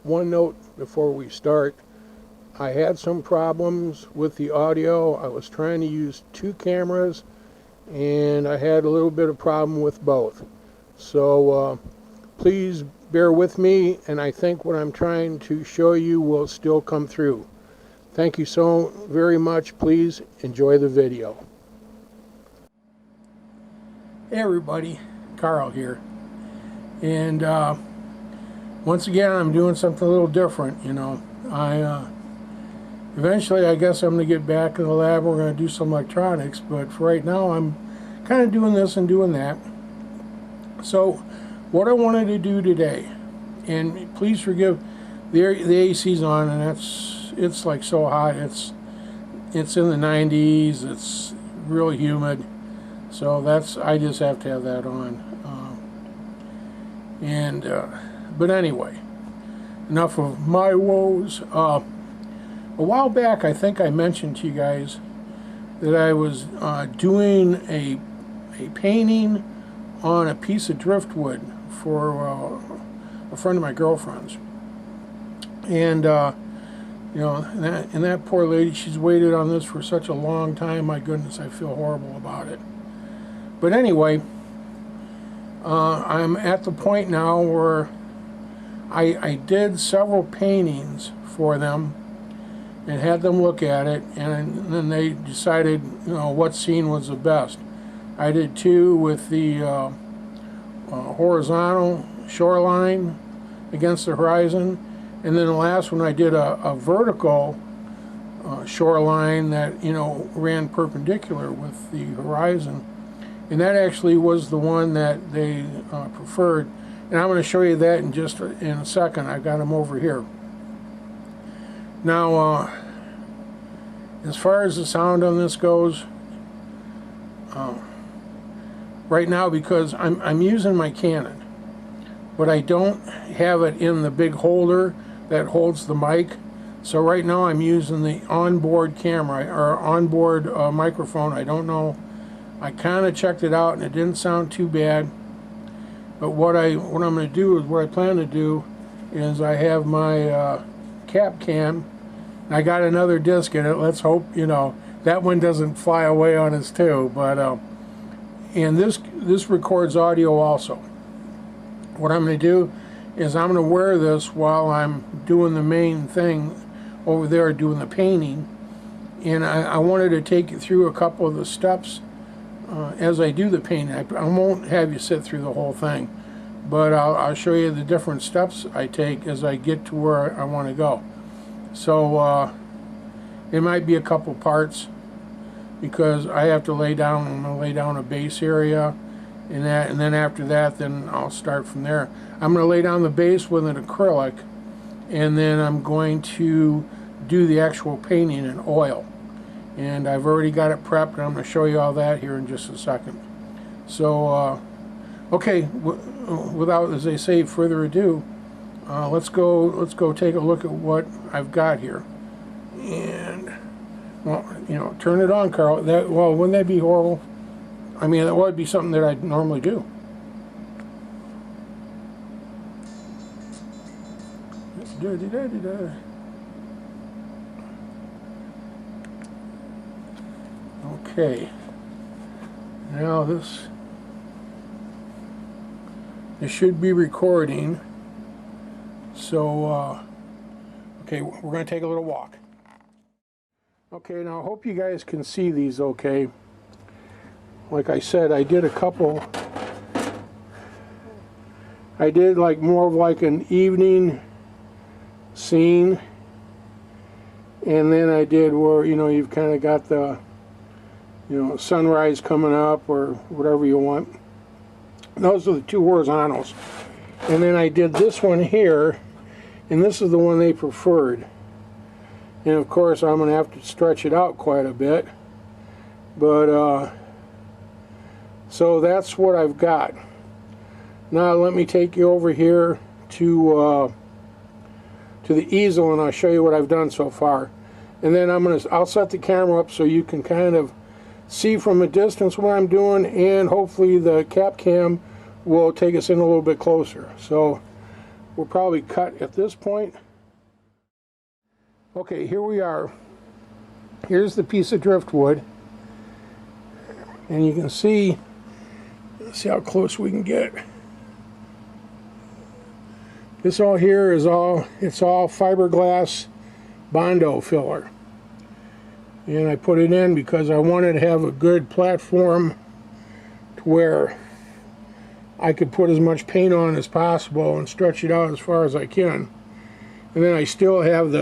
one note before we start. I had some problems with the audio. I was trying to use two cameras and I had a little bit of problem with both. So please bear with me, and I think what I'm trying to show you will still come through. Thank you so very much. Please enjoy the video. Hey everybody, Carl here. And once again, I'm doing something a little different. You know, eventually I guess I'm going to get back in the lab. We're going to do some electronics, but for right now I'm kind of doing this and doing that. So what I wanted to do today, and please forgive the AC's on, and it's like so hot. It's in the 90s. It's really humid, so I just have to have that on. But anyway, enough of my woes. A while back, I think I mentioned to you guys that I was doing a painting on a piece of driftwood for a friend of my girlfriend's. And you know, and that poor lady, she's waited on this for such a long time. My goodness, I feel horrible about it. But anyway, I'm at the point now where I did several paintings for them and had them look at it, and then they decided, you know, what scene was the best. I did two with the horizontal shoreline against the horizon, and then the last one I did a vertical shoreline that, you know, ran perpendicular with the horizon, and that actually was the one that they preferred. And I'm going to show you that in just in a second. I got them over here. Now, as far as the sound on this goes, right now, because I'm using my Canon, but I don't have it in the big holder that holds the mic. So right now I'm using the onboard camera or onboard microphone. I don't know. I kind of checked it out and it didn't sound too bad. But what I'm going to do is, what I plan to do is, I have my cap cam. I got another disc in it. Let's hope, you know, that one doesn't fly away on us too. But and this records audio also. What I'm going to do is I'm going to wear this while I'm doing the main thing over there, doing the painting. And I wanted to take you through a couple of the steps as I do the painting. I won't have you sit through the whole thing, but I'll show you the different steps I take as I get to where I want to go. So it might be a couple parts, because I have to lay down. I'm going to lay down a base area, and then after that, then I'll start from there. I'm going to lay down the base with an acrylic, and then I'm going to do the actual painting in oil. And I've already got it prepped, and I'm going to show you all that here in just a second. So, okay, without, as they say, further ado, let's go take a look at what I've got here. And, well, you know, turn it on, Carl. Well, wouldn't that be horrible? I mean, that would be something that I'd normally do. Okay. Now this should be recording. So, okay, we're going to take a little walk. Okay, now I hope you guys can see these okay. Like I said, I did a couple. I did like more of like an evening scene, and then I did where, you know, you've kind of got the, you know, sunrise coming up or whatever you want. Those are the two horizontals. And then I did this one here, and this is the one they preferred. And of course I'm going to have to stretch it out quite a bit, but so that's what I've got. Now let me take you over here to the easel, and I'll show you what I've done so far. And then I'll set the camera up so you can kind of see from a distance what I'm doing, and hopefully the cap cam will take us in a little bit closer. So will probably cut at this point. Okay, here we are. Here's the piece of driftwood, and you can see, let's see how close we can get. This all here is it's all fiberglass Bondo filler, and I put it in because I wanted to have a good platform to where I could put as much paint on as possible and stretch it out as far as I can. And then I still have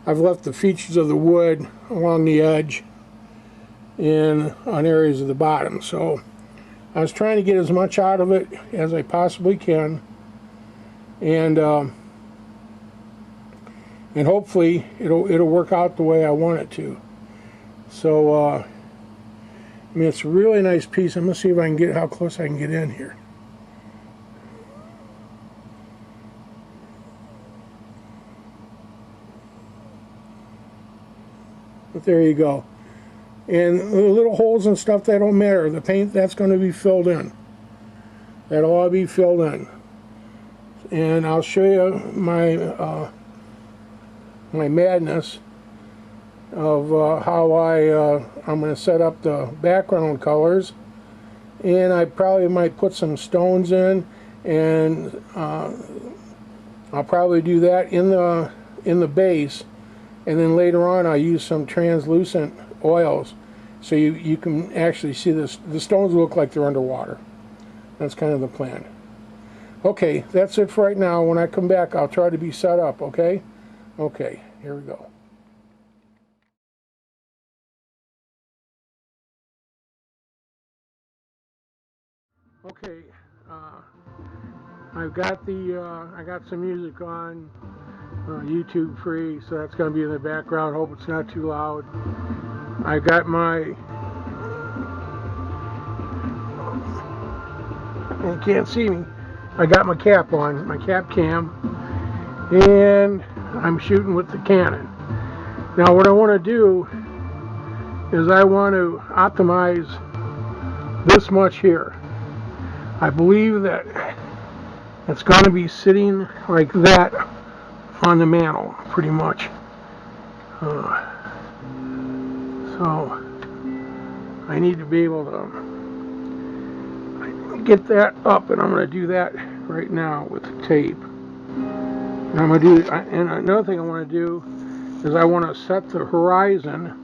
I've left the features of the wood along the edge and on areas of the bottom. So I was trying to get as much out of it as I possibly can, and hopefully it'll work out the way I want it to. So I mean, it's a really nice piece. I'm gonna see if I can get how close I can get in here. But there you go. And the little holes and stuff, that don't matter. The paint, that's going to be filled in. That'll all be filled in. And I'll show you my my madness of how I'm going to set up the background colors. And I probably might put some stones in, and I'll probably do that in the base. And then later on I'll use some translucent oils so you can actually see this. The stones look like they're underwater. That's kind of the plan. Okay, that's it for right now. When I come back, I'll try to be set up, okay? Okay, here we go. Okay, I got some music on YouTube free, so that's going to be in the background. Hope it's not too loud. I got my, you can't see me, I got my cap on, my cap cam, and I'm shooting with the Canon. Now what I want to do is I want to optimize this much here. I believe that it's going to be sitting like that on the mantle, pretty much. So I need to be able to get that up, and I'm going to do that right now with the tape. And I'm going to do, and another thing I want to do is I want to set the horizon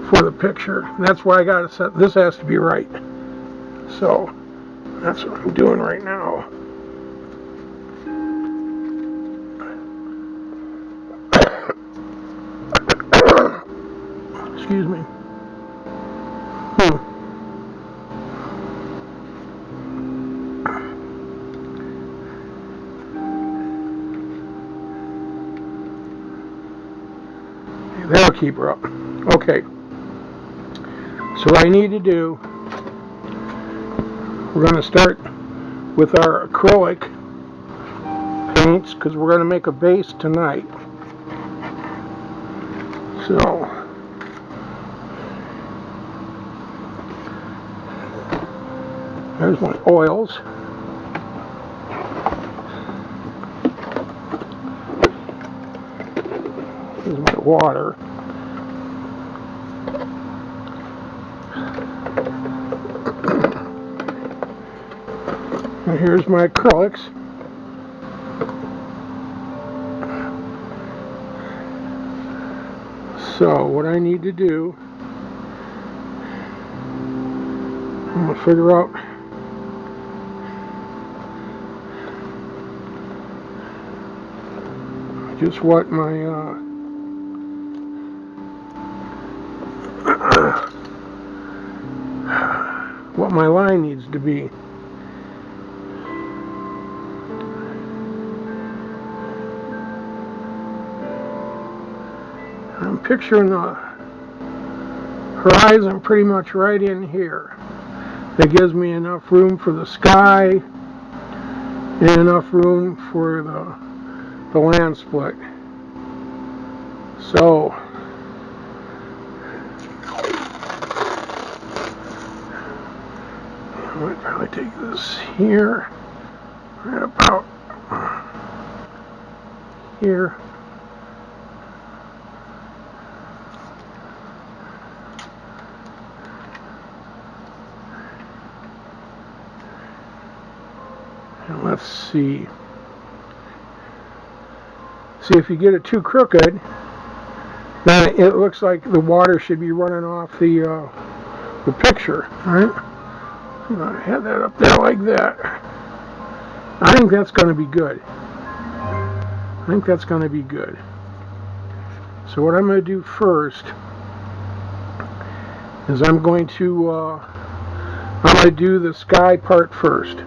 for the picture. That's why I got to set. This has to be right. So that's what I'm doing right now. Excuse me. That'll keep her up. Okay. So what I need to do, we're going to start with our acrylic paints because we're going to make a base tonight. So there's my oils. Here's my water. And here's my acrylics. So what I need to do, I'm going to figure out just what my what my line needs to be. I'm picturing the horizon pretty much right in here. That gives me enough room for the sky and enough room for the land split. So I might probably take this here. right about here. And let's see. See, if you get it too crooked, then it looks like the water should be running off the picture. All right. I'm going to have that up there like that. I think that's going to be good. I think that's going to be good. So what I'm going to do first is I'm going to do the sky part first,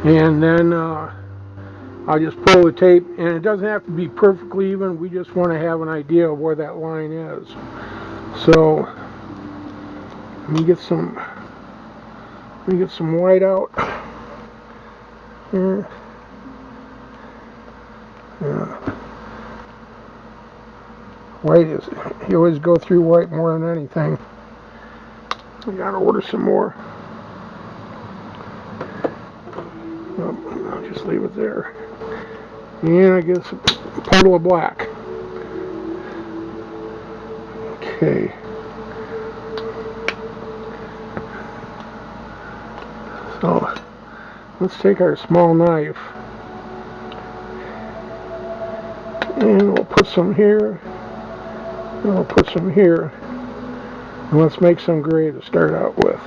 and then I'll just pull the tape, and it doesn't have to be perfectly even. We just want to have an idea of where that line is. So let me get some white out here. White is, you always go through white more than anything. I gotta order some more. I'll just leave it there. And I guess a puddle of black. Okay. So let's take our small knife and we'll put some here. And we'll put some here. And let's make some gray to start out with.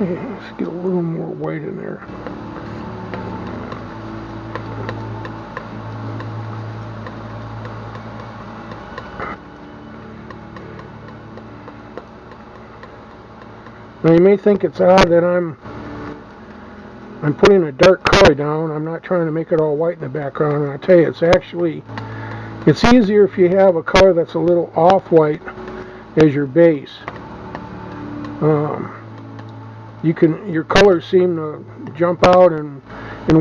Okay, let's get a little more white in there. Now you may think it's odd that I'm putting a dark color down. I'm not trying to make it all white in the background. And I tell you, it's easier if you have a color that's a little off-white as your base. Your colors seem to jump out and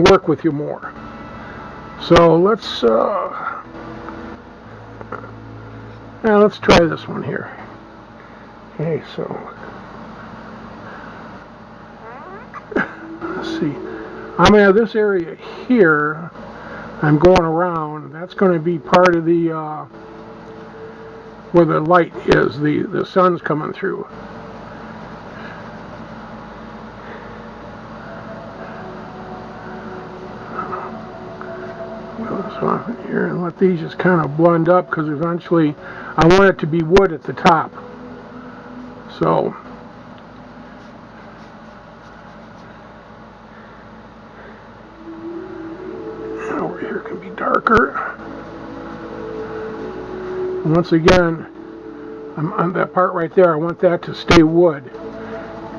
work with you more. So let's try this one here. Okay, so let's see. I'm gonna have this area here. I'm going around. That's going to be part of the where the light is. The sun's coming through. Off in here and let these just kind of blend up, because eventually I want it to be wood at the top. So over here can be darker. And once again, on that part right there, I want that to stay wood.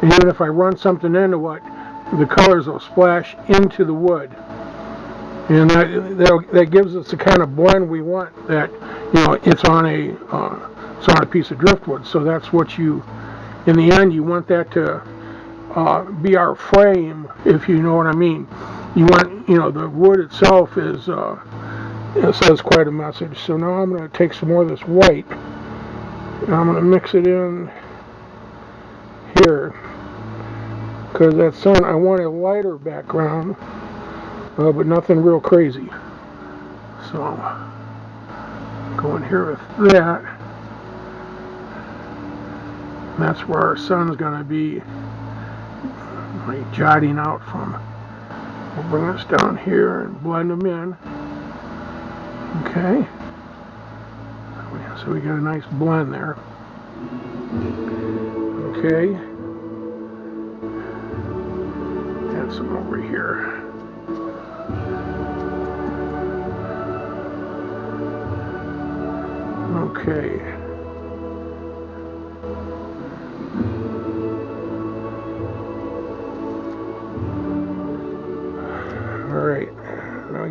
And even if I run something into it, the colors will splash into the wood. And that gives us the kind of blend we want. That, you know, it's on a piece of driftwood. So that's what you, in the end, you want that to be our frame, if you know what I mean. You want, you know, the wood itself is it says quite a message. So now I'm going to take some more of this white and I'm going to mix it in here, because that sun, I want a lighter background. But nothing real crazy. So, go in here with that. And that's where our sun's going to be like jotting out from. We'll bring this down here and blend them in. Okay. So we got a nice blend there. Okay. Add some over here. Okay.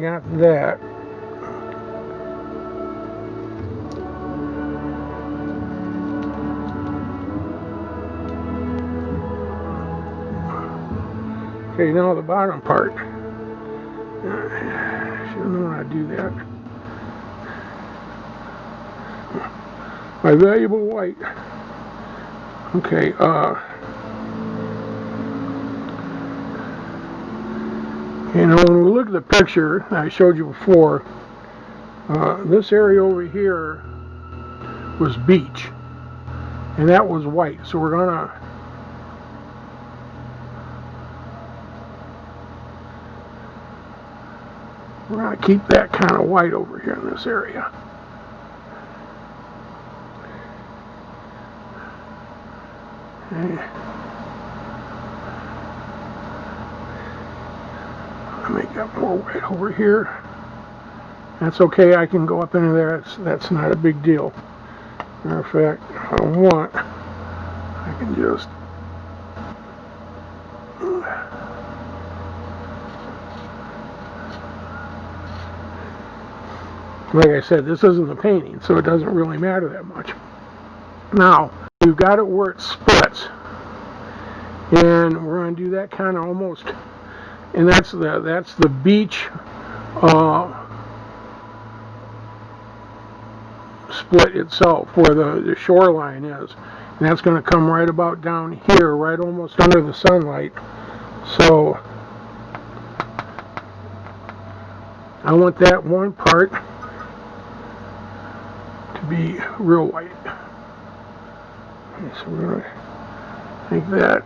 got that. Okay, now the bottom part. Should have known how to do that. My valuable white. Okay, you know, when we look at the picture I showed you before, this area over here was beach, and that was white. So we're gonna keep that kind of white over here in this area. Okay. I'll make that more white over here. That's okay, I can go up into there, that's not a big deal. Matter of fact, if I want, I can just like I said, this isn't the painting, so it doesn't really matter that much. Now, we've got it where it splits, and we're going to do that kind of almost, and that's the beach split itself, where the shoreline is, and that's going to come right about down here, right almost under the sunlight. So I want that one part to be real white. Okay, so we're going to take that,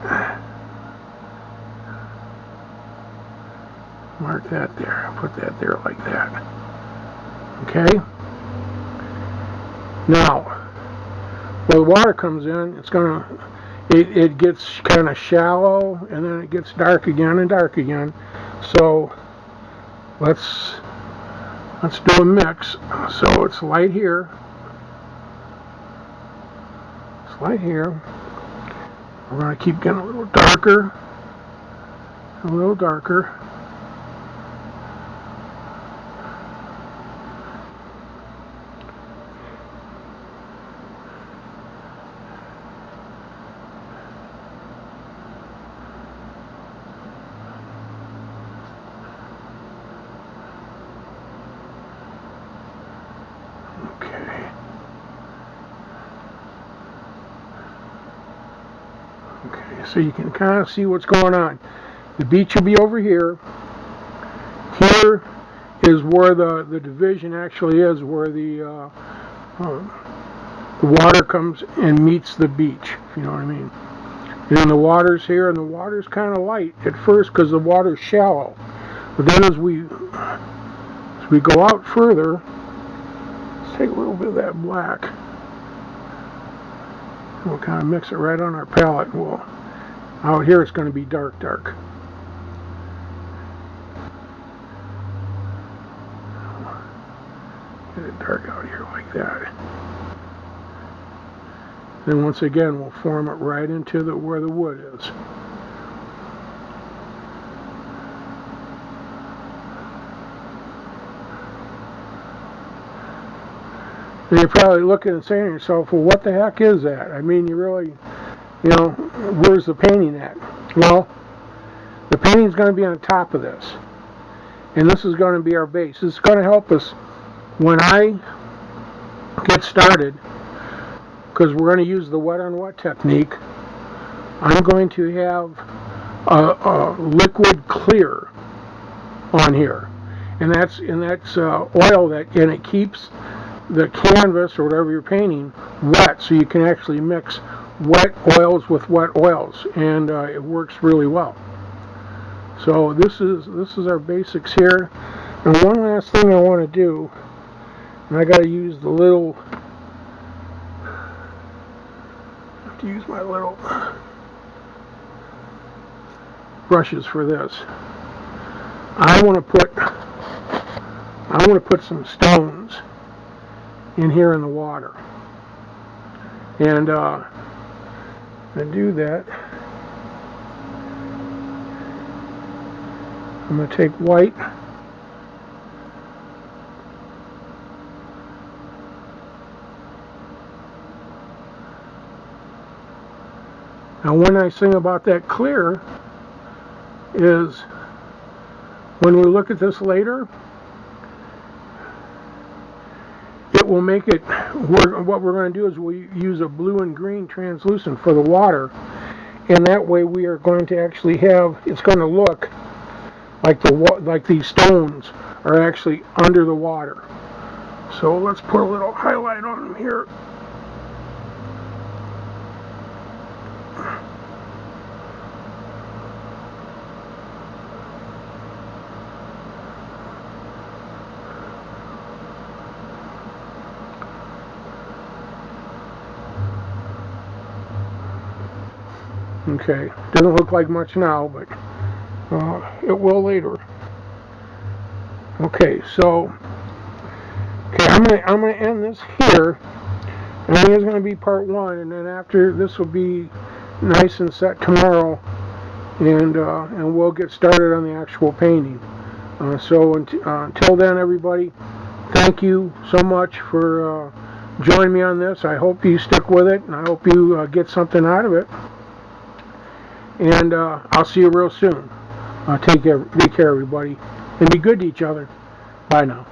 mark that there, put that there like that. Okay? Now, where the water comes in, it's gonna, it gets kind of shallow, and then it gets dark again and dark again. So let's do a mix. So it's light here. It's light here. We're going to keep getting a little darker, a little darker. Okay, so you can kind of see what's going on. The beach will be over here. Here is where the division actually is, where the water comes and meets the beach, if you know what I mean. And then the water's here, and the water's kind of light at first because the water's shallow. But then as we go out further, let's take a little bit of that black. We'll kind of mix it right on our palette. Well, out here it's going to be dark, dark. Get it dark out here like that. Then once again, we'll form it right into where the wood is. And you're probably looking and saying to yourself, well, what the heck is that? I mean, you really, you know, where's the painting at? Well, the painting's going to be on top of this. And this is going to be our base. This is going to help us when I get started, because we're going to use the wet on wet technique. I'm going to have a liquid clear on here. And that's oil and it keeps the canvas or whatever you're painting wet, so you can actually mix wet oils with wet oils, and it works really well. So this is our basics here. And one last thing I want to do, and I got to use the little, I have to use my little brushes for this. I want to put some stones in here in the water, and to do that, I'm going to take white Now, one nice thing about that clear is when we look at this later, it will make it, what we're going to do is we use a blue and green translucent for the water, and that way we are going to actually have, it's going to look like these stones are actually under the water. So let's put a little highlight on them here. Okay, doesn't look like much now, but it will later. Okay, so I'm gonna end this here. I think it's gonna be part one, and then after this will be nice and set tomorrow, and we'll get started on the actual painting. So until then, everybody, thank you so much for joining me on this. I hope you stick with it, and I hope you get something out of it. And I'll see you real soon. Take care, everybody, and be good to each other. Bye now.